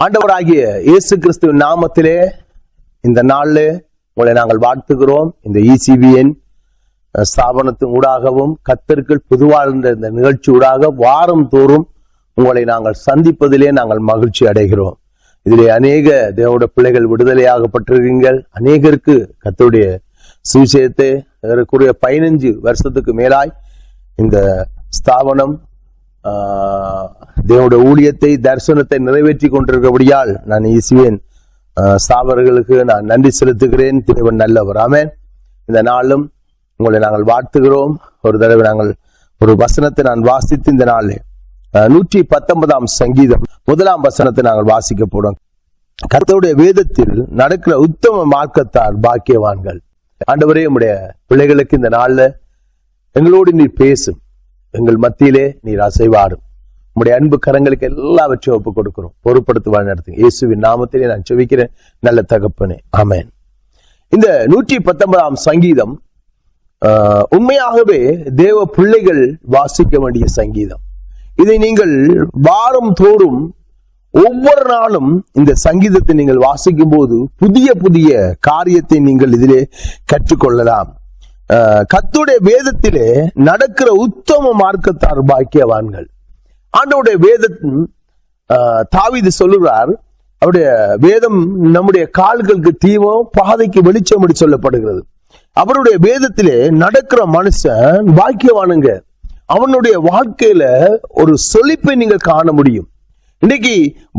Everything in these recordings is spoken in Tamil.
ஆண்டவராகிய இயேசு கிறிஸ்துவின் நாமத்திலே இந்த நாளில் உங்களை நாங்கள் வாழ்த்துகிறோம். இந்த ECBN ஸ்தாபனத்தின் ஊடாகவும் கர்த்தருக்குள் புதுவாழ்ந்த இந்த நிகழ்ச்சி ஊடாக வாரம் தோறும் உங்களை நாங்கள் சந்திப்பதிலே நாங்கள் மகிழ்ச்சி அடைகிறோம். இதிலே அநேக தேவனுடைய பிள்ளைகள் விடுதலையாகப்பட்டிருக்கீங்கள். அநேகருக்கு கர்த்தருடைய சுவிசேஷத்தை 15 வருஷத்துக்கு மேலாய் இந்த ஸ்தாபனம் தேவனுடைய ஊழியத்தை தரிசனத்தை நிறைவேற்றி கொண்டிருக்கிறபடியால் நான் ECBN ஸ்தாபகர்களுக்கு நான் நன்றி செலுத்துகிறேன். தேவன் நல்லவர். ஆமென். இந்த நாளும் உங்களை நாங்கள் வாழ்த்துகிறோம். ஒரு தடவை நாங்கள் ஒரு வசனத்தை நான் வாசித்து இந்த நாளில் 119 சங்கீதம் 1 வசனத்தை நாங்கள் வாசிக்க போறோம். கர்த்தருடைய வேதத்தில் நடக்கிற உத்தம மார்க்கத்தார் பாக்கியவான்கள். ஆண்டவரே, உம்முடைய பிள்ளைகளுக்கு இந்த நாள்ல எங்களோடு நீர் பேசும், எங்கள் மத்தியிலே நீர் அசைவாடும். உம்முடைய அன்பு கரங்களுக்கு எல்லாவற்றையும் ஒப்புக் கொடுக்கிறோம். பொறுப்படுத்துவா நடத்துங்க. இயேசுவின் நாமத்திலே நான் செபிக்கிறேன் நல்ல தகப்பனே, ஆமென். இந்த 119 சங்கீதம் உண்மையாகவே தேவ பிள்ளைகள் வாசிக்க வேண்டிய சங்கீதம். இதை நீங்கள் வாரம் தோறும் ஒவ்வொரு நாளும் இந்த சங்கீதத்தை நீங்கள் வாசிக்கும் போது புதிய புதிய காரியத்தை நீங்கள் இதிலே கற்றுக்கொள்ளலாம். கர்த்தருடைய வேதத்திலே நடக்கிற உத்தம மார்க்கத்தார் பாக்கியவான்கள். ஆண்டவருடைய வேதத்தின் தாவீது சொல்லுகிறார், அவருடைய வேதம் நம்முடைய கால்களுக்கு தீபம், பாதைக்கு வெளிச்சம் என்று சொல்லப்படுகிறது. அவருடைய வேதத்திலே நடக்கிற மனுஷன் பாக்கியவானுங்க. அவனுடைய வாழ்க்கையில ஒரு செழிப்பை நீங்கள் காண முடியும். இன்னைக்கு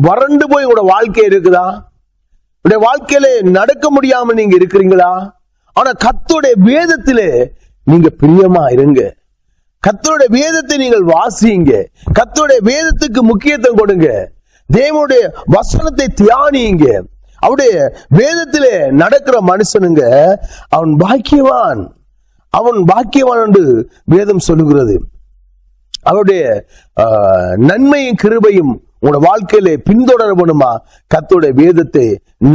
வறண்டு போய் உங்களோட வாழ்க்கை இருக்குதா? உங்களுடைய வாழ்க்கையில நடக்க முடியாம நீங்க இருக்கிறீங்களா? ஆனா கர்த்தருடைய வேதத்திலே நீங்க பிரியமா இருங்க. கர்த்தருடைய வேதத்தை நீங்கள் வாசிங்க. கர்த்தருடைய வேதத்துக்கு முக்கியத்துவம் கொடுங்க. தேவனுடைய வசனத்தை தியானிங்க. அவருடைய வேதத்திலே நடக்கிற மனுஷனுங்க அவன் பாக்கியவான். அவன் பாக்கியவான் என்று வேதம் சொல்லுகிறது. அவருடைய நன்மையும் கிருபையும் உங்களோட வாழ்க்கையிலே பின்தொடர வேணுமா? கர்த்தருடைய வேதத்தை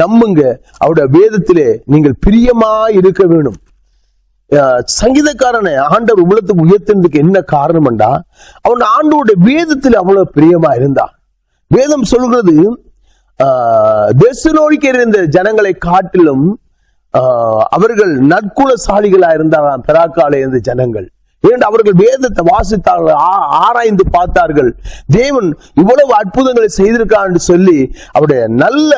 நம்புங்க. அவருடைய வேதத்திலே நீங்கள் பிரியமா இருக்க வேணும். சங்கீதக்காரனை ஆண்டவர் உலகத்துக்கு உயர்த்தினதுக்கு என்ன காரணம் என்றா, அவன் ஆண்டவருடைய வேதத்தில் அவ்வளவு பிரியமா இருந்தான். வேதம் சொல்கிறது, தெசலோனிக்கே இருந்த ஜனங்களை காட்டிலும் அவர்கள் நற்குணசாலிகளா இருந்தாராம் பெராக்கால இருந்த ஜனங்கள். ஏன் அவர்கள் வேதத்தை வாசித்தார்கள், ஆராய்ந்து பார்த்தார்கள். தேவன் இவ்வளவு அற்புதங்களை செய்திருக்கான் என்று சொல்லி அவருடைய நல்ல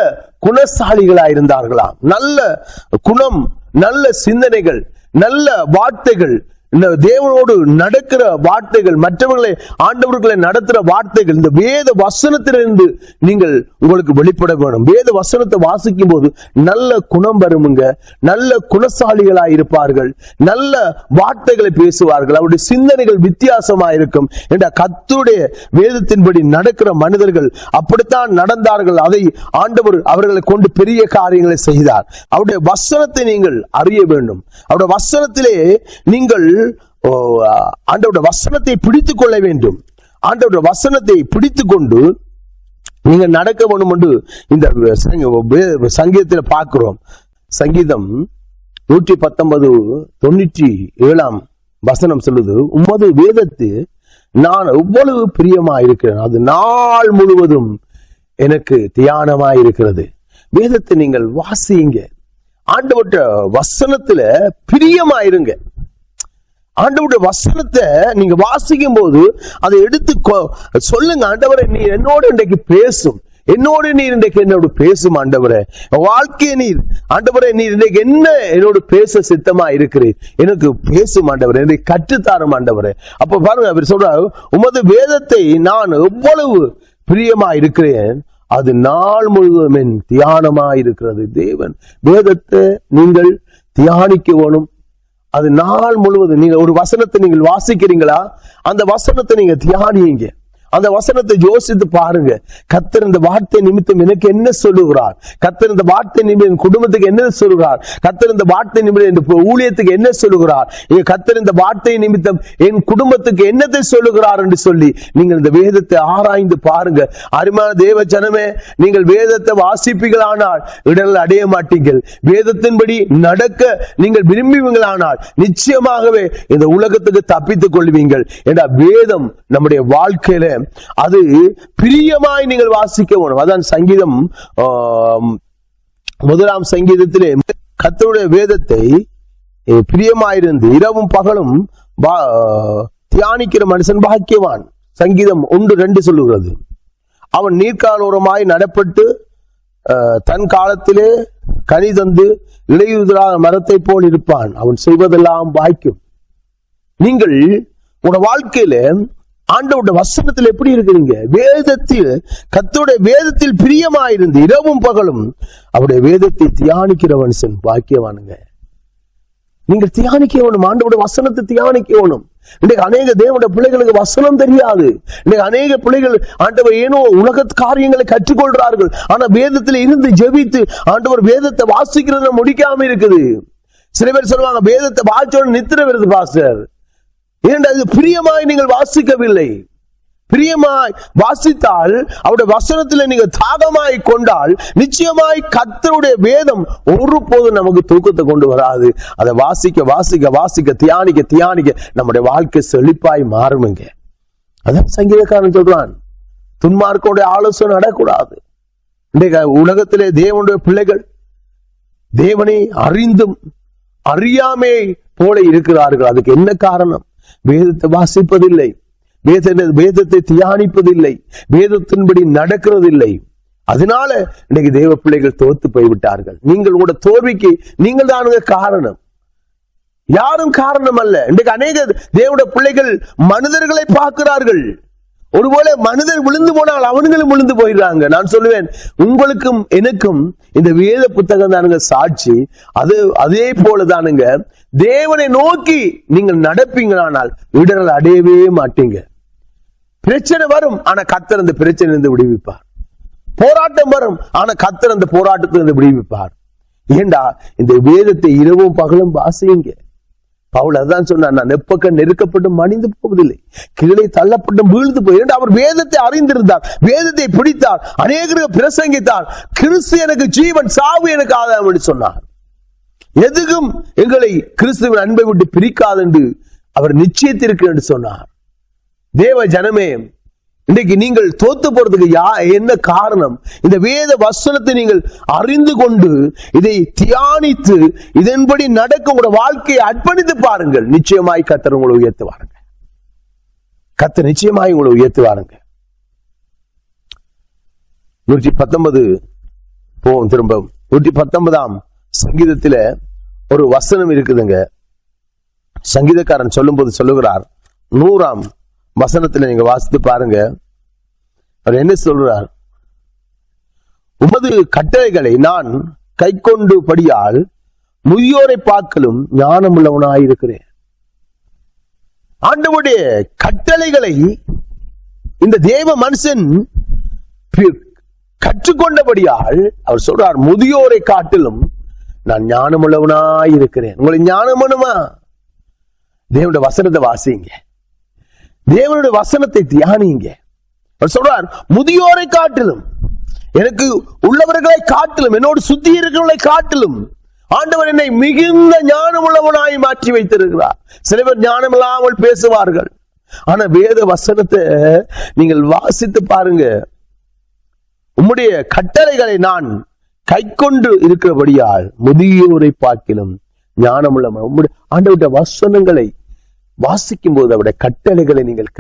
குணசாலிகளா இருந்தார்களாம். நல்ல குணம், நல்ல சிந்தனைகள், நல்ல வார்த்தைகள், தேவனோடு நடக்கிற வார்த்தைகள், மற்றவர்களை ஆண்டவர்களை நடத்துற வார்த்தைகள் இந்த வேத வசனத்திலிருந்து நீங்கள் உங்களுக்கு வெளிப்பட வேணும். வேத வசனத்தை வாசிக்கும் போது நல்ல குணம் வருமுங்க. நல்ல குணசாலிகளாய் இருப்பார்கள். நல்ல வார்த்தைகளை பேசுவார்கள். அவருடைய சிந்தனைகள் வித்தியாசமா இருக்கும். என்ற கர்த்தருடைய வேதத்தின்படி நடக்கிற மனிதர்கள் அப்படித்தான் நடந்தார்கள். அதை ஆண்டவர் அவர்களை கொண்டு பெரிய காரியங்களை செய்தார். அவருடைய வசனத்தை நீங்கள் அறிய வேண்டும். அவருடைய வசனத்திலே நீங்கள் ஆண்டவருடைய வசனத்தை பிடித்துக் கொள்ள வேண்டும். ஆண்டவருடைய வசனத்தை பிடித்துக் கொண்டு நீங்க நடக்க வேண்டும் என்று இந்த சங்கீதத்தில் பார்க்கிறோம். சங்கீதம் 119:97 வசனம் சொல்லுது, உமது வேதத்து நான் எவ்வளவு பிரியமா இருக்கிறேன், அது நாள் முழுவதும் எனக்கு தியானமா இருக்கிறது. வேதத்தை நீங்கள் வாசிங்க. ஆண்டவருடைய வசனத்துல பிரியமா இருங்க. ஆண்டவருடைய வசனத்தை நீங்க வாசிக்கும் போது அதை எடுத்து சொல்லுங்க, ஆண்டவரே நீர் என்னோடு இன்றைக்கு பேசும், என்னோடு நீர் இன்றைக்கு என்னோடு பேசும் ஆண்டவரே. வாழ்க்கையை நீர் ஆண்டவரே நீர் இன்றைக்கு என்ன என்னோடு பேச சித்தமா இருக்கிறீர், எனக்கு பேசும் ஆண்டவரே, என்னை கற்றுத்தாரும் ஆண்டவரே. அப்ப பாருங்க, அவர் சொல்றாரு, உமது வேதத்தை நான் எவ்வளவு பிரியமா இருக்கிறேன், அது நாள் முழுவதும் என் தியானமா இருக்கிறது. தேவன் வேதத்தை நீங்கள் தியானிக்க வேணும். அது நாள் முழுவதும் நீங்க ஒரு வசனத்தை நீங்கள் வாசிக்கிறீங்களா, அந்த வசனத்தை நீங்க தியானிங்க. அந்த வசனத்தை யோசித்து பாருங்க. கர்த்தர் இந்த வார்த்தை நிமித்தம் எனக்கு என்ன சொல்லுகிறார், கர்த்தர் இந்த வார்த்தை நிமித்தம் என் குடும்பத்துக்கு என்ன சொல்லுகிறார், கர்த்தர் இந்த வார்த்தை நிமித்தம் என் ஊழியத்துக்கு என்ன சொல்லுகிறார், கர்த்தர் இந்த வார்த்தை நிமித்தம் என் குடும்பத்துக்கு என்னத்தை சொல்லுகிறார் என்று சொல்லி நீங்கள் இந்த வேதத்தை ஆராய்ந்து பாருங்க. அருமையான தேவ ஜனமே, நீங்கள் வேதத்தை வாசிப்பீர்களானால் இடர்கள் அடைய மாட்டீர்கள். வேதத்தின்படி நடக்க நீங்கள் விரும்புவீங்களானால் நிச்சயமாகவே இந்த உலகத்துக்கு தப்பித்துக் கொள்வீங்கள். என்ற வேதம் நம்முடைய வாழ்க்கையில அது பிரியமாய் நீங்கள் வாசிக்க வேணும். அதான் சங்கீதம் 1 சங்கீதத்திலே கர்த்தருடைய வேதத்தை பிரியமாயிருந்து இரவும் பகலும் தியானிக்கிற மனுஷன் பாக்கியவான். சங்கீதம் 1:2 சொல்லுகிறது. அவன் நீர்க்காலோரமாய் நடப்பட்டு தன் காலத்திலே கனி தந்து இலையுதிராத மரத்தை போல் இருப்பான். அவன் செய்வதெல்லாம் வாய்க்கும். நீங்கள் உங்க வாழ்க்கையில ஆண்டவருடைய வசனத்தில் எப்படி இருக்கிறீங்க? வேதத்தில், கர்த்தருடைய வேதத்தில் பிரியமாயிருந்து இரவும் பகலும் அவருடைய வேதத்தை தியானிக்கிற மனுஷன் பாக்கியவானுங்க. நீங்கள் தியானிக்க வேணும், ஆண்டவருடைய வசனத்தை தியானிக்க வேணும். இன்னைக்கு அநேக தேவனுடைய பிள்ளைகளுக்கு வசனம் தெரியாது. இன்னைக்கு அநேக பிள்ளைகள் ஆண்டவர் ஏனோ உலக காரியங்களை கற்றுக்கொள்றார்கள். ஆனா வேதத்துல இருந்து ஜெபித்து ஆண்டவர் வேதத்தை வாசிக்கிறத முடிக்காம இருக்குது. சில பேர் சொல்லுவாங்க, வேதத்தை வாசிச்சோட நித்திர வருது பாஸ்டர். ஏனென்றால் இது பிரியமாய் நீங்கள் வாசிக்கவில்லை. பிரியமாய் வாசித்தால், அவருடைய வசனத்தில் நீங்கள் தாகமாய் கொண்டால், நிச்சயமாய் கர்த்தருடைய வேதம் ஒருபோதும் நமக்கு தூக்கத்தை கொண்டு வராது. அதை வாசிக்க வாசிக்க வாசிக்க தியானிக்க தியானிக்க நம்முடைய வாழ்க்கை செழிப்பாய் மாறுமுங்க. அதான் சங்கீதக்காரன் சொல்றான், துன்மார்க்கோடைய ஆலோசனை நடக்கூடாது. இன்றைக்கு உலகத்திலே தேவனுடைய பிள்ளைகள் தேவனை அறிந்தும் அறியாமே போல இருக்கிறார்கள். அதுக்கு என்ன காரணம்? வேதத்தை வாசிப்பதில்லை, வேதத்தை தியானிப்பதில்லை, வேதத்தின்படி நடக்கிறதில்லை. அதனால இன்னைக்கு தேவ பிள்ளைகள் தோத்து போய்விட்டார்கள். நீங்கள் உங்களோட தோல்விக்கு நீங்கள் தானுங்க காரணம், யாரும் காரணம் அல்ல. இன்றைக்கு அநேக தேவனுடைய பிள்ளைகள் மனிதர்களை பார்க்கிறார்கள். ஒருவேளை மனிதர் விழுந்து போனால் அவனுங்களும் விழுந்து போயிடுறாங்க. நான் சொல்லுவேன், உங்களுக்கும் எனக்கும் இந்த வேத புத்தகம் தானுங்க சாட்சி. அதே போலதானுங்க தேவனை நோக்கி நீங்கள் நடப்பீங்களானால் இடரல் அடையவே மாட்டீங்க. பிரச்சனை வரும், ஆனா கர்த்தர் அந்த பிரச்சனையிலிருந்து விடுவிப்பார். போராட்டம் வரும், ஆனா கர்த்தர் அந்த போராட்டத்திலிருந்து விடுவிப்பார். ஏண்டா இந்த வேதத்தை இரவும் பகலும் வாசியுங்க. பவுல் அதான் சொன்னார், நான் எப்பக்க நெருக்கப்பட்டு மடிந்து போவதில்லை, கீழே தள்ளப்பட்டு வீழ்ந்து போய். அவர் வேதத்தை அறிந்திருந்தார், வேதத்தை பிடித்தார், அநேகருக்கு பிரசங்கித்தார். கிறிஸ்து எனக்கு ஜீவன், சாவு எனக்கு ஆதாயம் என்று சொன்னார். எதுக்கும் எங்களை கிறிஸ்துவின் அன்பை விட்டு பிரிக்காது என்று அவர் நிச்சயத்திற்கு என்று சொன்னார். தேவ ஜனமே, இன்றைக்கு நீங்கள் தோத்து போறதுக்கு என்ன காரணம்? இந்த வேத வசனத்தை நீங்கள் அறிந்து கொண்டு இதை தியானித்து இதன்படி நடக்க உங்களோட வாழ்க்கையை அர்ப்பணித்து பாருங்கள். நிச்சயமாய் கர்த்தர் உங்களை உயர்த்துவாருங்க. கர்த்தர் நிச்சயமாய் உங்களை உயர்த்துவாருங்க. 119 போவோம். திரும்ப 119 சங்கீதத்தில ஒரு வசனம் இருக்குதுங்க. சங்கீதக்காரன் சொல்லும் போது சொல்லுகிறார், 100 வசனத்துல நீங்க வாசித்து பாருங்க. அவர் என்ன சொல்றார்? உமது கட்டளைகளை நான் கை கொண்டுபடியால் முதியோரை பார்க்கலும் ஞானம் உள்ளவனாயிருக்கிறேன். ஆண்டவருடைய கட்டளைகளை இந்த தேவ மனுஷன் கற்றுக்கொண்டபடியால் அவர் சொல்றார், முதியோரை காட்டிலும் நான் ஞானம் உள்ளவனாயிருக்கிறேன். உங்களுக்கு ஞானம் வேணுமா? தேவனுடைய வசனத்தை வாசிங்க, தேவனுடைய வசனத்தை தியானிங்க. அவர் சொல்றார், முதியோரை காட்டிலும், எனக்கு உள்ளவர்களை காட்டிலும், என்னோடு சுத்தி இருக்கிறவர்களை காட்டிலும் ஆண்டவர் என்னை மிகுந்த ஞானம் உள்ளவனாய் மாற்றி வைத்திருக்கிறார். சில பேர் ஞானம் இல்லாமல் பேசுவார்கள். ஆனா வேத வசனத்தை நீங்கள் வாசித்து பாருங்க. உம்முடைய கட்டளைகளை நான் கை கொண்டு இருக்கிறபடியால் முதியோரை பார்க்கிலும் ஞானம் உள்ளவன். ஆண்டவருடைய வசனங்களை வாசிக்கும் போது அவருடைய கட்டளைகளை நீங்கள்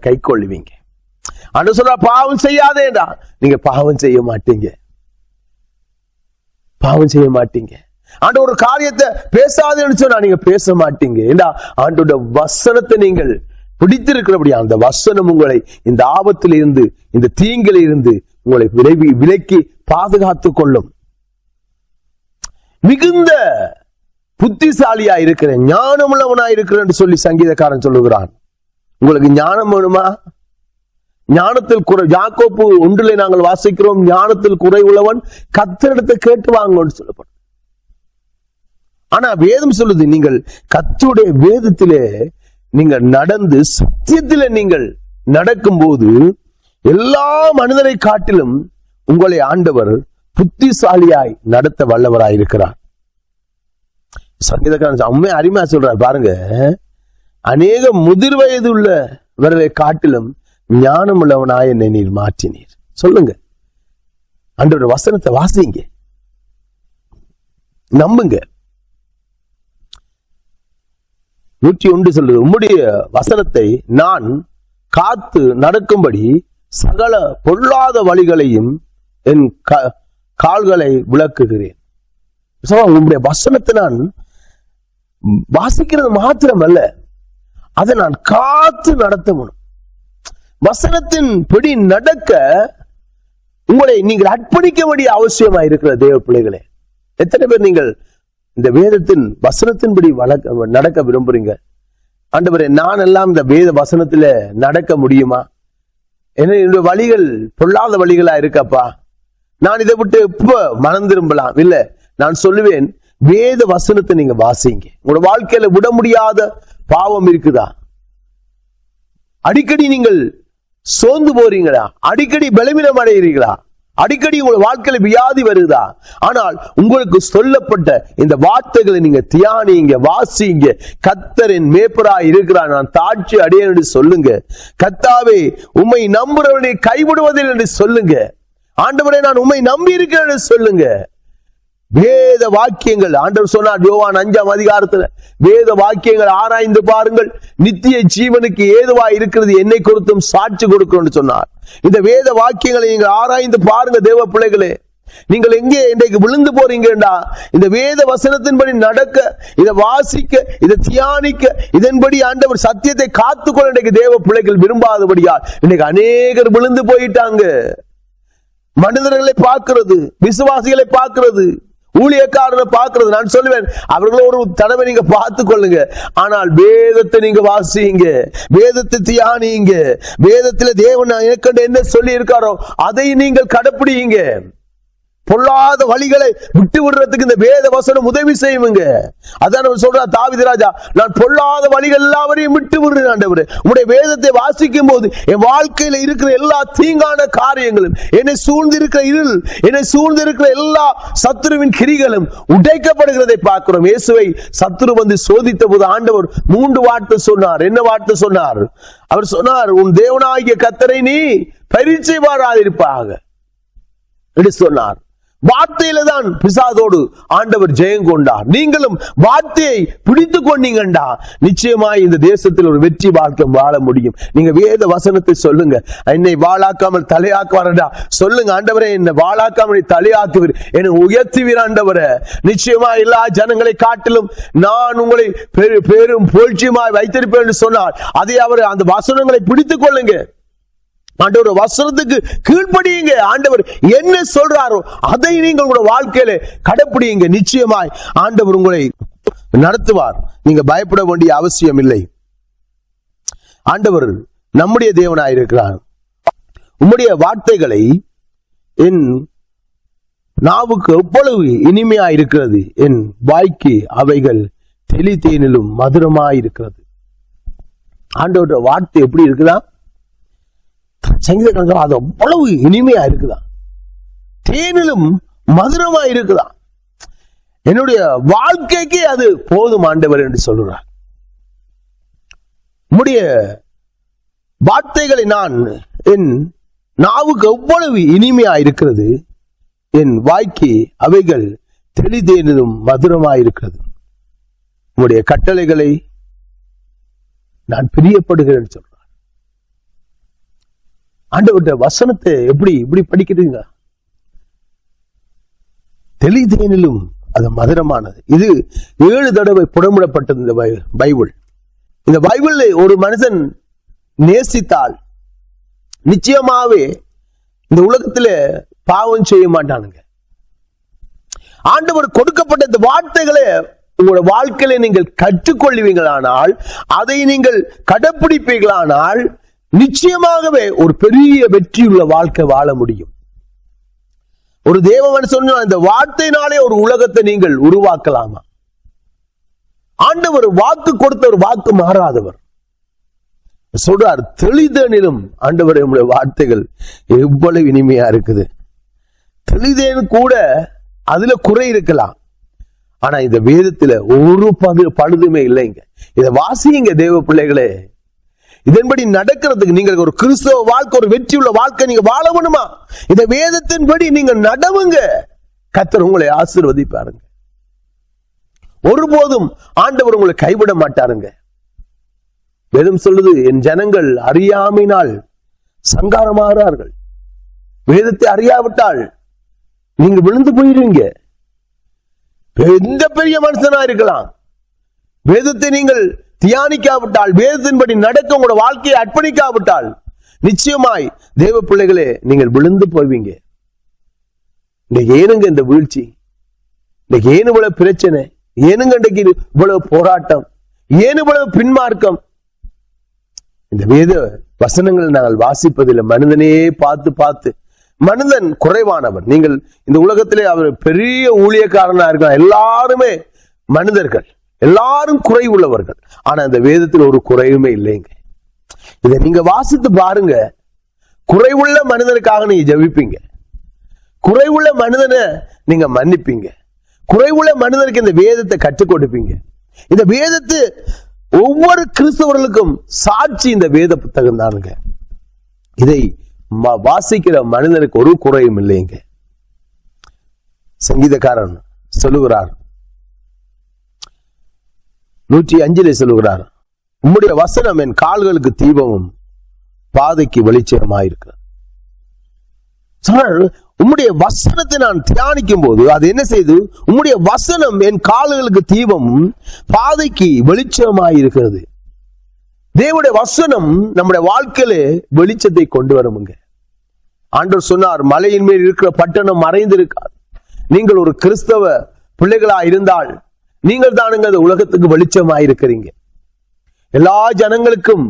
கை கொள்ளுவீங்க. ஆண்டவர் சொல்ற, பாவம் செய்யாதேடா, நீங்க பாவம் செய்ய மாட்டீங்க, பாவம் செய்ய மாட்டீங்க. ஆண்டவர் ஒரு காரியத்தை பேசாதேன்னு சொன்னா நீங்க பேச மாட்டீங்க. ஏண்டா ஆண்டவருடைய வசனத்தை நீங்கள் பிடித்திருக்கிறபடியா அந்த வசனம் உங்களை இந்த ஆபத்தில் இருந்து, இந்த தீங்கில இருந்து உங்களை விலக்கி பாதுகாத்துக் கொள்ளும். மிகுந்த புத்திசாலியா இருக்கிறேன், ஞானம் உள்ளவனா இருக்கிறேன் சொல்லி சங்கீதக்காரன் சொல்லுகிறான். உங்களுக்கு ஞானம் வேணுமா? ஞானத்தில் குறை, யாக்கோப்பு 1 நாங்கள் வாசிக்கிறோம், ஞானத்தில் குறை உள்ளவன் கர்த்தரிடத்தை கேட்டு வாங்கன்னு சொல்லப்படும். ஆனா வேதம் சொல்லுது, நீங்கள் கர்த்தருடைய வேதத்திலே நீங்கள் நடந்து சத்தியத்திலே நீங்கள் நடக்கும் போது எல்லா மனிதரை காட்டிலும் உங்களை ஆண்டவர் புத்திசாலியாய் நடத்த வல்லவராயிருக்கிறார். சங்கீதக்காரன் உண்மையை அருமையா சொல்றார் பாருங்க. அநேக முதிர் வயது உள்ளவர்களை காட்டிலும் ஞானம் உள்ளவனாய் என்னை நீர் மாற்றினீர். சொல்லுங்க, ஆண்டவருடைய வசனத்தை வாசிங்க, நம்புங்க. 101 சொல்லுது, உம்முடைய வசனத்தை நான் காத்து நடக்கும்படி சகல பொல்லாத வழிகளையும் என் கால்களை விளக்குகிறேன். உங்களுடைய வசனத்தை நான் வாசிக்கிறது மாத்திரமல்ல, அதை நான் காத்து நடத்தணும். வசனத்தின் படி நடக்க உங்களை நீங்கள் அர்ப்பணிக்க வேண்டிய அவசியமா இருக்கிற தேவ பிள்ளைகளே. எத்தனை பேர் நீங்கள் இந்த வேதத்தின் வசனத்தின்படி நடக்க விரும்புறீங்க? ஆண்டவரே, நான் எல்லாம் இந்த வேத வசனத்துல நடக்க முடியுமா? என்னுடைய வழிகள் பொல்லாத வழிகளா இருக்கப்பா, நான் இதை விட்டு இப்ப மனம் திரும்பலாம். இல்ல, நான் சொல்லுவேன், வேத வசனத்தை நீங்க வாசிங்க. உங்களோட வாழ்க்கையில விட முடியாத பாவம் இருக்குதா? அடிக்கடி நீங்கள் சோர்ந்து போறீங்களா? அடிக்கடி பலவீனம் அடைகிறீங்களா? அடிக்கடி உங்க வாழ்க்கையில வியாதி வருதா? ஆனால் உங்களுக்கு சொல்லப்பட்ட இந்த வார்த்தைகளை நீங்க தியானிங்க, வாசிங்க. கர்த்தரின் மேய்ப்பராய் இருக்கிறார், நான் தாட்சி அடையேன் என்று சொல்லுங்க. கர்த்தாவே, உம்மை நம்புறவனை கைவிடுவதில்லை என்று சொல்லுங்க. ஆண்டவரே, நான் உம்மை நம்பி இருக்கிறேன் என்று சொல்லுங்க. வேத வாக்கியங்கள், ஆண்டவர் சொன்னார் யோவான் 5ஆம் அதிகாரத்துல, வேத வாக்கியங்கள் ஆராய்ந்து பாருங்கள், நித்திய ஜீவனுக்கு ஏதுவா இருக்கிறது என்னை குறித்தும் சாட்சி கொடுக்கணும்னு சொன்னார். இந்த வேத வாக்கியங்களை நீங்கள் ஆராய்ந்து பாருங்க தேவ பிள்ளைகளே. நீங்கள் எங்கே இன்றைக்கு விழுந்து போறீங்கடா? இந்த வேத வசனத்தின்படி நடக்க, இதை வாசிக்க, இதை தியானிக்க, இதன்படி ஆண்டவர் சத்தியத்தை காத்துக்கொள்ள இன்றைக்கு தேவ பிள்ளைகள் விரும்பாதபடியால் இன்னைக்கு அநேகர் விழுந்து போயிட்டாங்க. மனிதர்களை பார்க்கிறது, விசுவாசிகளை பார்க்கிறது, ஊழியக்காரனை பார்க்கிறது. நான் சொல்லுவேன், அவர்கள ஒரு தடவை நீங்க பார்த்து கொள்ளுங்க. ஆனால் வேதத்தை நீங்க வாசிங்க, வேதத்தை தியானிங்க. வேதத்துல தேவன் எனக்கு என்ன சொல்லி இருக்காரோ அதை நீங்கள் கடைப்பிடிங்க. பொல்லாத வழிகளை விட்டு விடுறதுக்கு இந்த வேத வசனம் உதவி செய்யுங்க. அதான் சொல்றார் தாவீது ராஜா, நான் பொல்லாத வழிகள் எல்லாவரையும் விட்டு விடுறேன் ஆண்டவரே. உங்களுடைய வேதத்தை வாசிக்கும் போது என் வாழ்க்கையில இருக்கிற எல்லா தீங்கான காரியங்களும், என்னை சூழ்ந்திருக்கிற இருள், என்னை சூழ்ந்திருக்கிற எல்லா சத்துருவின் கிரிகளும் உடைக்கப்படுகிறதை பார்க்கிறோம். இயேசுவை சத்துரு வந்து சோதித்த போது ஆண்டவர் 3 வார்த்தை சொன்னார். என்ன வார்த்தை சொன்னார்? அவர் சொன்னார், உன் தேவனாகிய கர்த்தரை நீ பரீட்சை பாராதிருப்பாக என்று சொன்னார். வார்த்தையில தான் பிசாதோடு ஆண்டவர் ஜெயம் கொண்டார். நீங்களும் வார்த்தையை பிடித்து கொண்டீங்கண்டா நிச்சயமாய் இந்த தேசத்தில் ஒரு வெற்றி வாழ்க்கை வாழ முடியும். நீங்க வேத வசனத்தை சொல்லுங்க, என்னை வாழாக்காமல் தலையாக்குவாரா சொல்லுங்க. ஆண்டவரே, என்னை வாழாக்காமல் தலையாக்குவீர், என்னை உயர்த்துவீர் ஆண்டவரே. நிச்சயமா எல்லா ஜனங்களை காட்டிலும் நான் உங்களை பெரும் புகழ்ச்சியுமாய் வைத்திருப்பேன் என்று சொன்னார். அதை அவர் அந்த வசனங்களை பிடித்துக் கொள்ளுங்க. ஆண்டவர் வசனத்துக்கு கீழ்ப்படியுங்க. ஆண்டவர் என்ன சொல்றாரோ அதை நீங்கள் உங்களோட வாழ்க்கையில கடைப்பிடியுங்க. நிச்சயமாய் ஆண்டவர் உங்களை நடத்துவார். நீங்க பயப்பட வேண்டிய அவசியம் இல்லை. ஆண்டவர் நம்முடைய தேவனாயிருக்கிறார். உம்முடைய வார்த்தைகளை என் நாவுக்கு எவ்வளவு இனிமையாயிருக்கிறது, என் வாய்க்கு அவைகள் தெளித்தேனிலும் மதுரமாயிருக்கிறது. ஆண்டவருடைய வார்த்தை எப்படி இருக்குதா? சங்கீதக்காரங்க, அது அவ்வளவு இனிமையா இருக்குதா, தேனிலும் மதுரமா இருக்குதா. என்னுடைய வாழ்க்கைக்கு அது போதும் ஆண்டவர் என்று சொல்றார். உம்முடைய வார்த்தைகளை நான் என் நாவுக்கு எவ்வளவு இனிமையா இருக்கிறது, என் வாய்க்கு அவைகள் தெளிதேனிலும் மதுரமா இருக்கிறது. உம்முடைய கட்டளைகளை நான் பிரியப்படுகிறேன் சொல்றேன். ஆண்டவருடைய வசனத்தை எப்படி படிக்கிறீங்க? தெளிதேனிலும் அது மதுரமானது. இது 7 தடவை புடமிடப்பட்டது இந்த பைபிள். இந்த பைபிளை ஒரு மனுஷன் நேசித்தால் நிச்சயமாவே இந்த உலகத்துல பாவம் செய்ய மாட்டானுங்க. ஆண்டவர் கொடுக்கப்பட்ட இந்த வார்த்தைகளை உங்களோட வாழ்க்கையில நீங்கள் கற்றுக்கொள்வீங்களானால், அதை நீங்கள் கடைப்பிடிப்பீர்களானால் நிச்சயமாகவே ஒரு பெரிய வெற்றியுள்ள வாழ்க்கை வாழ முடியும். ஒரு தேவன் சொன்ன இந்த வார்த்தையினாலே ஒரு உலகத்தை நீங்கள் உருவாக்கலாமா? ஆண்டவர் வாக்கு கொடுத்த ஒரு வாக்கு மாறாதவர். சொல்றார், தெளிதேனிலும் ஆண்டவர் நம்முடைய வார்த்தைகள் எவ்வளவு இனிமையா இருக்குது. தெளிதேன் கூட அதுல குறை இருக்கலாம், ஆனா இந்த வேதத்துல ஒரு பழுதுமே இல்லைங்க. இதை வாசிங்க தேவ பிள்ளைகளே. இதன்படி நடக்கிறதுக்கு நீங்கள் ஒரு கிறிஸ்தவ வாழ்க்கை, ஒரு வெற்றியுள்ள வாழ்க்கை நீங்க வாழ வேணுமா? இந்த வேதத்தின்படி நீங்க நடவுங்க. கர்த்தர் உங்களை ஆசீர்வதிப்பாருங்க. ஒருபோதும் ஆண்டவர் உங்களை கைவிட மாட்டாருங்க. வேதம் சொல்லுது, என் ஜனங்கள் அறியாமையினால் சங்காரமாகிறார்கள். வேதத்தை அறியாவிட்டால் நீங்க விழுந்து போயிருவீங்க. எந்த பெரிய மனுஷனா இருக்கலாம், வேதத்தை நீங்கள் தியானிக்காவிட்டால், வேதத்தின்படி நடக்க உங்களோட வாழ்க்கையை அர்ப்பணிக்காவிட்டால் நிச்சயமாய் தேவ பிள்ளைகளே நீங்கள் விழுந்து போவீங்க. இன்னைக்கு ஏனுங்க இந்த வீழ்ச்சி? இன்னைக்கு ஏன் இவ்வளவு பிரச்சனை? ஏனுங்க இன்றைக்கு இவ்வளவு போராட்டம்? ஏன் இவ்வளவு பின்மார்க்கம்? இந்த வேத வசனங்கள் நாங்கள் வாசிப்பதில்லை. மனிதனே பார்த்து பார்த்து மனிதன் குறைவானவன். நீங்கள் இந்த உலகத்திலே அவர் பெரிய ஊழியக்காரனா இருக்கலாம், எல்லாருமே மனிதர்கள், எல்லாரும் குறைவுள்ளவர்கள். ஆனா இந்த வேதத்தில் ஒரு குறைவுமே இல்லைங்க. இதை நீங்க வாசித்து பாருங்க. குறைவுள்ள மனிதனுக்காக நீங்க ஜெபிப்பீங்க, குறைவுள்ள மனிதனை நீங்க மன்னிப்பீங்க, குறைவுள்ள மனிதனுக்கு இந்த வேதத்தை கற்றுக் கொடுப்பீங்க. இந்த வேதத்து ஒவ்வொரு கிறிஸ்தவர்களுக்கும் சாட்சி இந்த வேத புத்தகம் தானுங்க. இதை வாசிக்கிற மனிதனுக்கு ஒரு குறையும் இல்லைங்க. சங்கீதக்காரன் சொல்லுகிறார், 105 சொல்லுகிறார், உம்முடைய வசனம் என் கால்களுக்கு தீபமும் பாதைக்கு வெளிச்சமாயிருக்கிறது. உம்முடைய வசனத்தை நான் தியானிக்கும் போது அது என்ன செய்து, உம்முடைய வசனம் என் கால்களுக்கு தீபமும் பாதைக்கு வெளிச்சமாயிருக்கிறது. தேவனுடைய வசனம் நம்முடைய வாழ்க்கையில வெளிச்சத்தை கொண்டு வருமுங்க. ஆண்டவர் சொன்னார், மலையின் மேல் இருக்கிற பட்டணம் மறைந்திருக்காது. நீங்கள் ஒரு கிறிஸ்தவ பிள்ளைகளா இருந்தால் நீங்கள் தானுங்க அந்த உலகத்துக்கு வெளிச்சமாயிருக்கிறீங்க. எல்லா ஜனங்களுக்கும்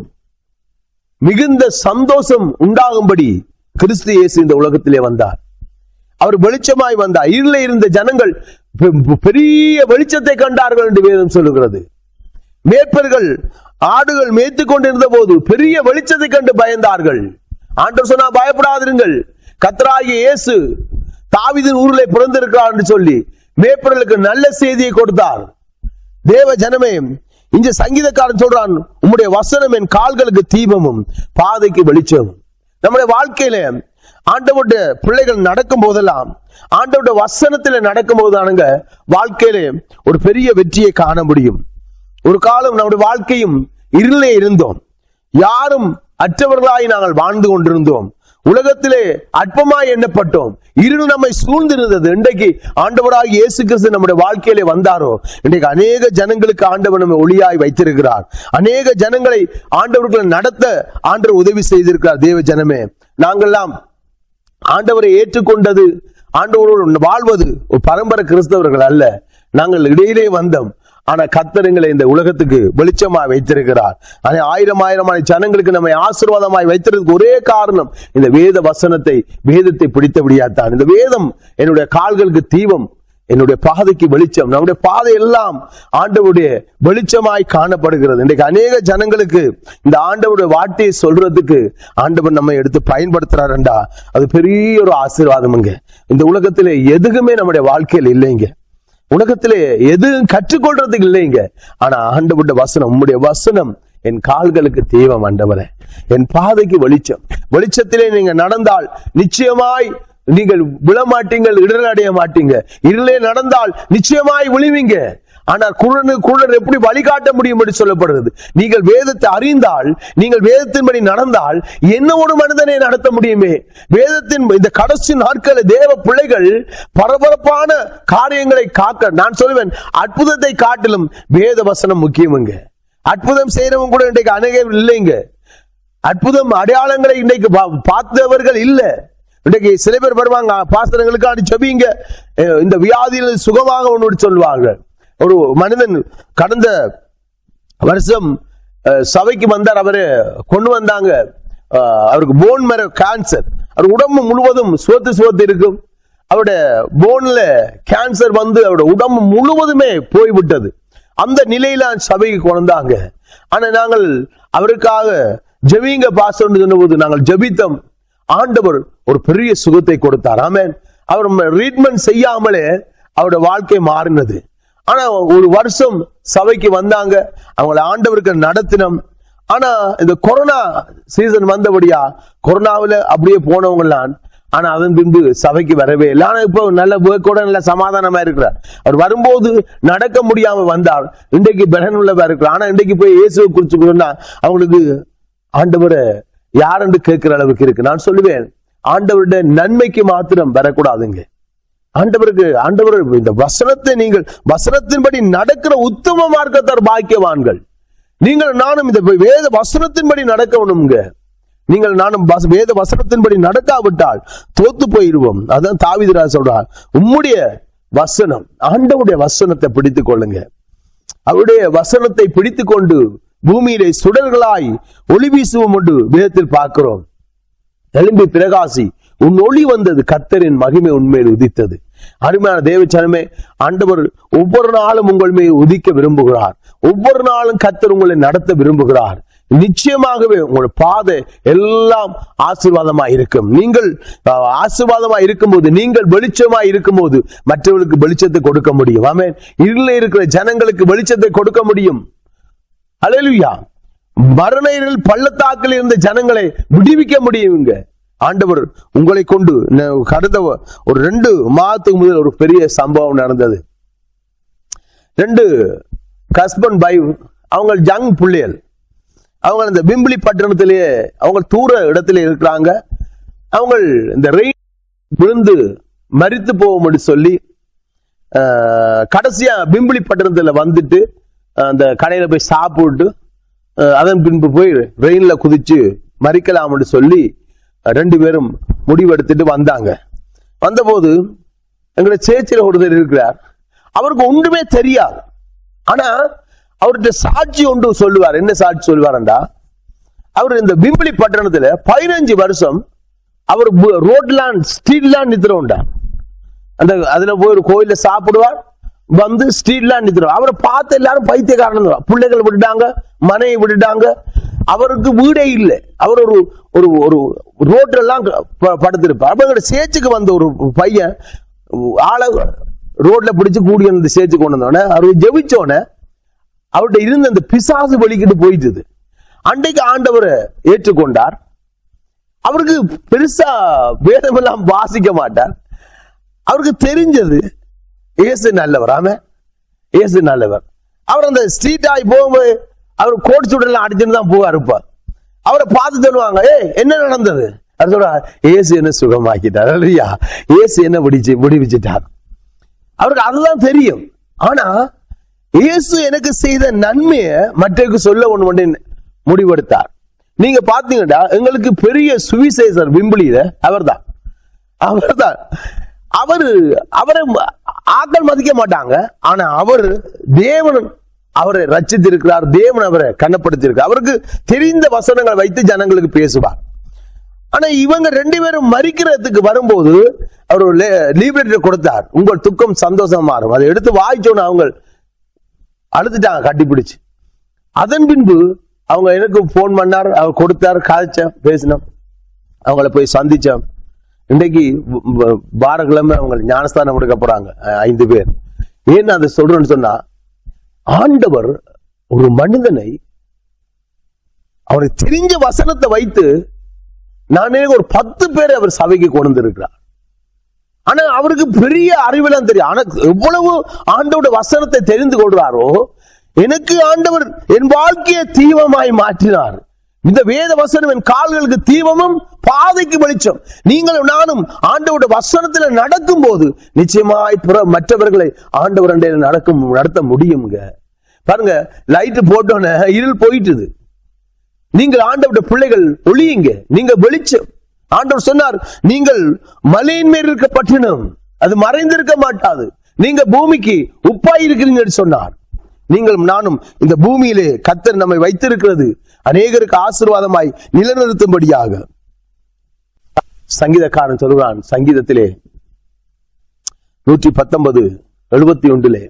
மிகுந்த சந்தோஷம் உண்டாகும்படி கிறிஸ்து இயேசு இந்த உலகத்திலே வந்தார். அவர் வெளிச்சமாய் வந்தார். இருள இருந்த ஜனங்கள் பெரிய வெளிச்சத்தை கண்டார்கள் என்று வேதம் சொல்லுகிறது. மேய்ப்பர்கள் ஆடுகள் மேய்த்து கொண்டிருந்த போது பெரிய வெளிச்சத்தை கண்டு பயந்தார்கள். ஆண்டவர் சொன்னா, பயப்படாதிருங்கள், கர்த்தராகிய இயேசு தாவீதின் ஊரிலே பிறந்திருக்கிறார் என்று சொல்லி மேய்ப்பர்களுக்கு நல்ல செய்தியை கொடுத்தார். தேவ ஜனமே, இந்த சங்கீதக்காரன் சொல்றான், உம்முடைய வசனம் என் கால்களுக்கு தீபமும் பாதைக்கு வெளிச்சமும். நம்முடைய வாழ்க்கையில ஆண்டவருடைய பிள்ளைகள் நடக்கும் போதெல்லாம், ஆண்டவருடைய வசனத்தில நடக்கும் போதுதானுங்க வாழ்க்கையில ஒரு பெரிய வெற்றியை காண முடியும். ஒரு காலம் நம்முடைய வாழ்க்கையும் இருளே இருந்தோம், யாரும் அற்றவர்களாய் நாங்கள் வாழ்ந்து கொண்டிருந்தோம், உலகத்திலே அற்பமாய் எண்ணப்பட்டோம், இருள் நம்மை சூழ்ந்திருந்தது. இன்றைக்கு ஆண்டவராகிய இயேசு கிறிஸ்து நம்முடைய வாழ்க்கையிலே வந்தாரோ, இன்றைக்கு அநேக ஜனங்களுக்கு ஆண்டவர் நம்மை ஒளியாய் வைத்திருக்கிறார். அநேக ஜனங்களை ஆண்டவர்களை நடத்த ஆண்டவர் உதவி செய்திருக்கிறார். தேவ ஜனமே, நாங்கள்லாம் ஆண்டவரை ஏற்றுக்கொண்டது, ஆண்டவரோடு வாழ்வது ஒரு பரம்பரை கிறிஸ்தவர்கள் அல்ல. நாங்கள் இடையிலே வந்தோம். ஆனா கர்த்தர் எங்களை இந்த உலகத்துக்கு வெளிச்சமாய் வைத்திருக்கிறார். ஆயிரமாயிரமான ஜனங்களுக்கு நம்மை ஆசீர்வாதமாய் வைத்திருக்க ஒரே காரணம் இந்த வேத வசனத்தை, வேதத்தை பிடித்தபடியாத்தான். இந்த வேதம் என்னுடைய கால்களுக்கு தீபம், என்னுடைய பாதைக்கு வெளிச்சம். நம்முடைய பாதை எல்லாம் ஆண்டவருடைய வெளிச்சமாய் காணப்படுகிறது. இன்றைக்கு அநேக ஜனங்களுக்கு இந்த ஆண்டவருடைய வார்த்தையை சொல்றதுக்கு ஆண்டவர் நம்மை எடுத்து பயன்படுத்துறாருண்டா அது பெரிய ஒரு ஆசீர்வாதமுங்க. இந்த உலகத்திலே எதுவுமே நம்முடைய வாழ்க்கையில் இல்லைங்க. உலகத்திலே எதுவும் கற்றுக்கொள்றதுக்கு இல்லைங்க. ஆனா ஆண்டவருடைய வசனம், உம்முடைய வசனம் என் கால்களுக்கு தீபம், ஆண்டவரே என் பாதைக்கு வெளிச்சம். வெளிச்சத்திலே நீங்க நடந்தால் நிச்சயமாய் நீங்கள் விழமாட்டீங்கள், இடர் அடைய மாட்டீங்க. இருளே நடந்தால் நிச்சயமாய் விழுவீங்க. ஆனால் குருடர் எப்படி வழிகாட்ட முடியும் என்று சொல்லப்படுகிறது. நீங்கள் வேதத்தை அறிந்தால், நீங்கள் வேதத்தின்படி நடந்தால் என்ன ஒரு மனிதனை நடத்த முடியுமே. வேதத்தின் இந்த கடைசி நாட்களில் தேவ பிள்ளைகள் பரபரப்பான காரியங்களை காக்க, நான் சொல்லுவேன், அற்புதத்தை காட்டிலும் வேத வசனம் முக்கியமுங்க. அற்புதம் செய்யறவங்க கூட இன்றைக்கு அநேகம் இல்லைங்க. அற்புதம் அடையாளங்களை இன்றைக்கு பார்த்தவர்கள் இல்லை. இன்றைக்கு சில பேர் வருவாங்க, பாஸ்டர்களுக்கு அடி செபிங்க, இந்த வியாதியில் சுகமாக ஒன்று சொல்லுவாங்க. ஒரு மனிதன் கடந்த வருஷம் சபைக்கு வந்தார். அவரு கொண்டு வந்தாங்க, அவருக்கு போன் மேரோ கேன்சர். அவர் உடம்பு முழுவதும் சுவத்து இருக்கும். அவருடைய போன்ல கேன்சர் வந்து அவருடைய உடம்பு முழுவதுமே போய்விட்டது. அந்த நிலையில சபைக்கு கொண்டாங்க. ஆனா நாங்கள் அவருக்காக ஜெபிங்க பாஸ்டர் சொன்னபோது நாங்கள் ஜெபித்தோம். ஆண்டவர் ஒரு பெரிய சுகத்தை கொடுத்தார். ஆமென். அவர் ட்ரீட்மெண்ட் செய்யாமலே அவருடைய வாழ்க்கை மாறினது. ஆனா ஒரு வருஷம் சபைக்கு வந்தாங்க, அவங்களை ஆண்டவருக்கு நடத்தினோம். ஆனா இந்த கொரோனா சீசன் வந்தபடியா கொரோனாவில அப்படியே போனவங்கலாம், ஆனா அதன் பின்பு சபைக்கு வரவே இல்லை. ஆனா இப்போ நல்ல வேர்க்கோட நல்ல சமாதானமா இருக்கிறார். அவர் வரும்போது நடக்க முடியாம வந்தார், இன்றைக்கு பலன் உள்ளவா இருக்கிறார். ஆனா இன்றைக்கு போய் இயேசுவை குறிச்சு சொன்னா அவங்களுக்கு ஆண்டவரை யார் என்று கேட்கிற அளவுக்கு இருக்கு. நான் சொல்லுவேன், ஆண்டவருடைய நன்மைக்கு மாத்திரம் வரக்கூடாதுங்க. ஆண்டவர் இந்த வசனத்தை நீங்கள் வசனத்தின்படி நடக்கிற உத்தம மார்க்கத்தார் பாக்கியவான்கள். நீங்கள் நானும் இந்த வேத வசனத்தின்படி நடக்கணுங்க. நீங்கள் நானும் வேத வசனத்தின்படி நடக்காவிட்டால் தோத்து போயிடுவோம். அதான் தாவீதுராஜா சொல்றார், உம்முடைய வசனம், ஆண்டவருடைய வசனத்தை பிடித்துக் கொள்ளுங்க. அவருடைய வசனத்தை பிடித்துக் கொண்டு பூமியிலே சுடர்களாய் ஒளி வீசுவோம் என்று வேதத்தில் பார்க்கிறோம். எழும்பி பிரகாசி, உன் ஒளி வந்தது, கர்த்தரின் மகிமை உண்மையில் உதித்தது. அருமையான தேவச்சனமே, ஆண்டவர் ஒவ்வொரு நாளும் உங்கள் மேல் உதிக்க விரும்புகிறார். ஒவ்வொரு நாளும் கர்த்தர் உங்களை நடத்த விரும்புகிறார். நிச்சயமாகவே உங்கள் பாதை எல்லாம் ஆசீர்வாதமா இருக்கும். நீங்கள் ஆசீர்வாதமா இருக்கும்போது, நீங்கள் வெளிச்சமா இருக்கும்போது மற்றவர்களுக்கு வெளிச்சத்தை கொடுக்க முடியும். ஆமென். இருளில் இருக்கிற ஜனங்களுக்கு வெளிச்சத்தை கொடுக்க முடியும். அல்லேலூயா. மரண இருள் பள்ளத்தாக்கில் இருந்த ஜனங்களை விடுவிக்க முடியுங்க. ஆண்டவர் உங்களை கொண்டு கடந்த ஒரு 2 மாதத்துக்கு முதல் ஒரு பெரிய சம்பவம் நடந்தது. 2 ஹஸ்பண்ட் வைஃப், அவங்க யங் பிள்ளைகள், அவங்க இந்த பிம்பிளி பட்டணத்திலேயே அவங்க தூர இடத்துல இருக்கிறாங்க. அவங்க இந்த ரெயின் விழுந்து மரித்து போவோம் சொல்லி கடைசியா பிம்பிளி பட்டணத்துல வந்துட்டு அந்த கடையில போய் சாப்பிட்டு அதன் பின்பு போய் ரெயின்ல குதிச்சு மறிக்கலாம்னு சொல்லி 2 பேரும் முடிவெடுத்துட்டு வந்தாங்க. வந்தபோது எங்களுடைய சேச்சியில ஒருத்தர் இருக்கிறார். அவருக்கு ஒன்றுமே தெரியாது. ஆனா அவர்கிட்ட சாட்சி ஒன்று சொல்லுவார். என்ன சாட்சி சொல்லுவார்டா, அவர் இந்த பிம்பிளி பட்டணத்துல 15 வருஷம் அவர் ரோட்லாம் ஸ்ட்ரீட்லாம் நிறுத்துறோம்டா. அதுல போய் ஒரு கோயில சாப்பிடுவார், வந்து ஸ்ட்ரீட்லாம் நிறுத்துறோம். அவரை பார்த்து எல்லாரும் பைத்தியக்காரன், பிள்ளைகள் விட்டுட்டாங்க, மனையை விட்டுட்டாங்க, அவருக்கு வீடே இல்லை. அவர் ஒரு ஒரு ஒரு ரோட்லாம் படுத்திருப்பார். அப்ப சேச்சுக்கு வந்த ஒரு பையன் ஆளை ரோட்ல பிடிச்சு கூடி அந்த சேச்சு கொண்டு வந்தோடனே அவர் ஜெபிச்சோடனே அவர்கிட்ட இருந்த அந்த பிசாசு வலிக்கிட்டு போயிட்டுது. அன்றைக்கு ஆண்டவரை ஏற்றுக்கொண்டார். அவருக்கு பெருசா வேதமெல்லாம் வாசிக்க மாட்டார். அவருக்கு தெரிஞ்சது இயேசு நல்லவர். ஆமா, இயேசு நல்லவர். அவர் அந்த ஸ்ட்ரீட் ஆகி போகும்போது அவர் கோட் சுடலாம் அடிச்சுன்னு தான் போவா இருப்பார். அவரை பார்த்து சொல்லுவாங்க, என்ன நடந்தது? அது சொல்ற, இயேசு என்ன சுகமாக்கிட்டார், இல்லையா, இயேசு என்ன விடுவிச்சிட்டார். அவருக்கு அதுதான் தெரியும். ஆனா இயேசு எனக்கு செய்த நன்மையை மற்றவருக்கு சொல்ல ஒன்று முடிவெடுத்தார். நீங்க பாத்தீங்கன்னா எங்களுக்கு பெரிய சுவிசேஷர் பிம்பிளியில அவர்தான். அவரை ஆக்கள் மதிக்க மாட்டாங்க. ஆனா அவர் தேவன் அவரை ரட்சித்திருக்கிறார். தேவன் அவரை கனப்படுத்தியிருக்கிறார். அவருக்கு தெரிந்த வசனங்களை வைத்து ஜனங்களுக்கு பேசுவார். ஆனா இவங்க 2 பேரும் மரிக்கிறதுக்கு வரும்போது அவர் லீபரேட்டர் கொடுத்தார். உங்கள் துக்கம் சந்தோஷமா மாறும். அதை எடுத்து வாய்ச்சோன்னு அவங்க அழுதுட்டாங்க கட்டிப்பிடிச்சு. அதன் பின்பு அவங்க எனக்கு போன் பண்ணார், அவர் கொடுத்தார், காய்ச்சேன், பேசினோம், அவங்கள போய் சந்திச்சோம். இன்றைக்கு வாரக்கிழமை அவங்க ஞானஸ்தானம் கொடுக்க போறாங்க 5 பேர். ஏன்னு அதை சொல்றேன்னு சொன்னா, ஆண்டவர் ஒரு மனிதனை அவனுக்கு தெரிஞ்ச வசனத்தை வைத்து நானே ஒரு 10 பேரை அவர் சபைக்கு கொண்டு இருக்கிறார். ஆனா அவருக்கு பெரிய அறிவெல்லாம் தெரியும். ஆனா எவ்வளவு ஆண்டவருடைய வசனத்தை தெரிந்து கொள்றாரோ, எனக்கு ஆண்டவர் என் வாழ்க்கையை தீபமாய் மாற்றினார். இந்த வேத வசனம் என் கால்களுக்கு தீபமும் பாதைக்கு வெளிச்சம். நீங்களும் நானும் ஆண்டவருடைய வசனத்துல நடக்கும் போது நிச்சயமாய் மற்றவர்களை ஆண்டவர் நடத்த முடியுங்க. பாருங்க, லைட் போட்டோன்னு இருள் போயிட்டுது. நீங்கள் ஆண்டவருடைய பிள்ளைகள் ஒளியுங்க, நீங்க வெளிச்சம். ஆண்டவர் சொன்னார், நீங்கள் மலையின் மேல் இருக்க பட்டணம், அது மறைந்திருக்க மாட்டாது, நீங்க பூமிக்கு உப்பாய் இருக்கிறீங்கன்னு சொன்னார். நீங்கள் நானும் இந்த பூமியிலே கர்த்தர் நம்மை வைத்திருக்கிறது அநேகருக்கு ஆசீர்வாதமாய் நிலைநிறுத்தும்படியாக. சங்கீதக்காரன் சொல்கிறான், சங்கீதத்திலே 119:71,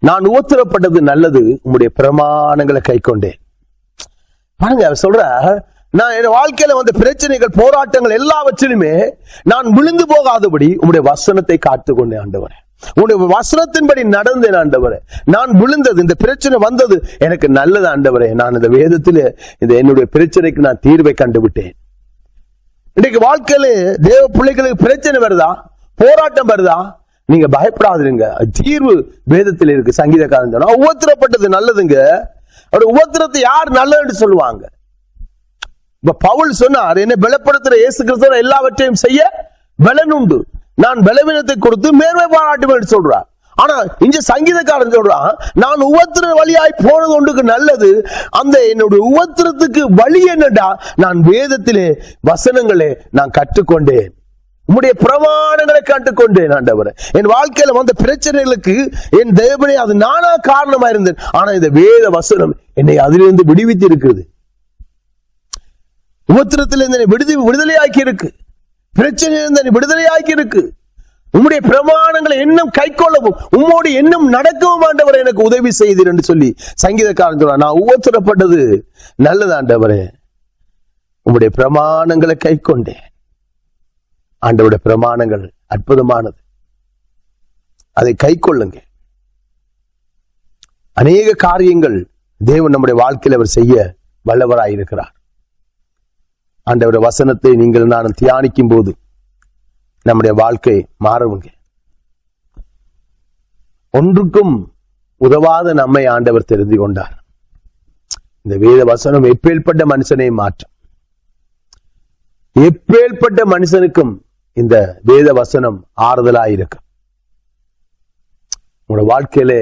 நான் உத்தரப்பட்டது நல்லது, உம்முடைய பிரமாணங்களை கை கொண்டேன். பாருங்க, அவர் சொல்ற, நான் என் வாழ்க்கையில வந்த பிரச்சனைகள், போராட்டங்கள் எல்லாவற்றிலுமே நான் விழுந்து போகாதபடி உம்முடைய வசனத்தை காத்துக்கொண்டேன். ஆண்டவரே, உன்னுடைய வசனத்தின்படி நடந்தேன் ஆண்டவரே. நான் விழுந்தது, இந்த பிரச்சனை வந்தது எனக்கு நல்லது ஆண்டவரே. நான் இந்த வேதத்தில் இந்த என்னுடைய பிரச்சனைக்கு நான் தீர்வை கண்டுவிட்டேன். இன்னைக்கு வாழ்க்கையில தேவ பிள்ளைகளுக்கு பிரச்சனை வருதா, போராட்டம் வருதா, நீங்க பயப்படாதீங்க. தீர்வு வேதத்தில் இருக்கு. சங்கீதக்காரன் சொன்னா உபத்திரப்பட்டது நல்லதுங்க. அவர் உபத்திரத்தை யார் நல்லதுன்னு சொல்லுவாங்க? இப்ப பவுல் சொன்னார், என்னை பலப்படுத்துற இயேசு கிறிஸ்து எல்லாவற்றையும் செய்ய பலன் உண்டு, நான் பலவீனத்தை கொடுத்து மேன்மை பாராட்டுவேன் சொல்றார். ஆனா இங்க சங்கீதக்காரன் சொல்றான், நான் உபத்திர வழியாய் போனது ஒன்றுக்கு நல்லது, அந்த என்னுடைய உபத்திரத்துக்கு வழி என்னடா, நான் வேதத்திலே வசனங்களே நான் கற்றுக்கொண்டேன், உம்முடைய பிரமாணங்களை கற்றுக்கொண்டேன் ஆண்டவரே. என் வாழ்க்கையில வந்த பிரச்சனைகளுக்கு என் தேவனே அது நானா காரணமா இருந்தேன். ஆனா இந்த வேத வசனம் என்னை அதிலிருந்து விடுவித்து இருக்கிறது. உபத்திரத்திலிருந்து விடுதலையாக்கி இருக்கு, பிரச்சனையிலிருந்து விடுதலையாக்கி இருக்கு. உம்முடைய பிரமாணங்களை இன்னும் கை கொள்ளவும் உம்மோடு இன்னும் நடக்கவும் ஆண்டவரை எனக்கு உதவி செய்தீர் என்று சொல்லி சங்கீதக்காரன் சொல்றான், நான் உபத்திரப்பட்டது நல்லது ஆண்டவரே, உம்முடைய பிரமாணங்களை கை கொண்டேன். ஆண்டவருடைய பிரமாணங்கள் அற்புதமானது, அதை கை கொள்ளுங்க. அநேக காரியங்கள் தேவன் நம்முடைய வாழ்க்கையில் அவர் செய்ய வல்லவராயிருக்கிறார். ஆண்டவருடைய வசனத்தை நீங்கள் நான் தியானிக்கும் போது நம்முடைய வாழ்க்கை மாறுவங்க. ஒன்றுக்கும் உதவாத நம்மை ஆண்டவர் தெரிந்து கொண்டார். இந்த வேத வசனம் எப்பேற்பட்ட மனுஷனை மாற்றும். எப்பேற்பட்ட மனுஷனுக்கும் இந்த வேத வசனம் ஆறுதலாயிருக்கும். உங்களோட வாழ்க்கையிலே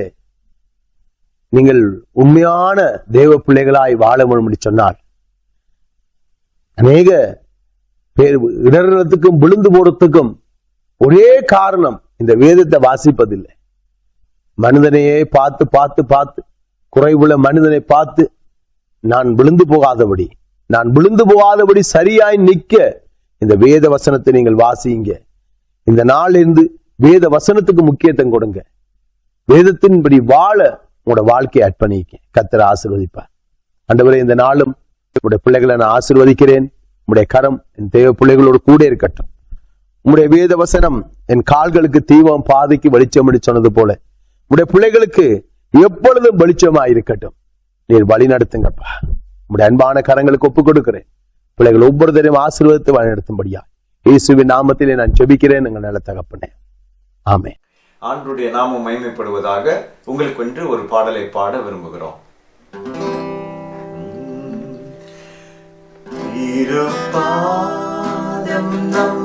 நீங்கள் உண்மையான தேவ பிள்ளைகளாய் வாழ முடியும் சொன்னால், அநேக பேர் இடறதுக்கும் விழுந்து போறதுக்கும் ஒரே காரணம் இந்த வேதத்தை வாசிப்பதில்லை. மனிதனையே பார்த்து பார்த்து பார்த்து, குறைவுள்ள மனிதனை பார்த்து நான் விழுந்து போகாதபடி சரியாய் நிற்க இந்த வேத வசனத்தை நீங்கள் வாசிங்க. இந்த நாளிலிருந்து வேத வசனத்துக்கு முக்கியத்துவம் கொடுங்க. வேதத்தின்படி வாழ உங்களோட வாழ்க்கையை அர்ப்பணிக்க கர்த்தர் ஆசீர்வதிப்பார். ஆண்டவரே, இந்த நாளும் உங்களுடைய பிள்ளைகளை நான் ஆசீர்வதிக்கிறேன். உங்களுடைய கரம் என் தேவ பிள்ளைகளோடு கூட இருக்கட்டும். உங்களுடைய வேத வசனம் என் கால்களுக்கு தீபம், பாதைக்கு வெளிச்சம் என்று சொன்னது போல உங்களுடைய பிள்ளைகளுக்கு எப்பொழுதும் வெளிச்சமா இருக்கட்டும். நீர் வழி நடத்துங்கப்பா. உங்களுடைய அன்பான கரங்களுக்கு ஒப்புக் கொடுக்கிறேன். பிள்ளைகள் ஒவ்வொருத்தரையும் ஆசீர்வதித்து வழி நடத்தும்படியா இயேசுவின் நாமத்திலே நான் ஜெபிக்கிறேன். எங்கள் நல்ல தகப்பனே, ஆமென். ஆண்டவருடைய நாமம் மகிமைப்படுவதாக. உங்களுக்கு என்று ஒரு பாடலை பாட விரும்புகிறோம். இருப்பாதம் நம்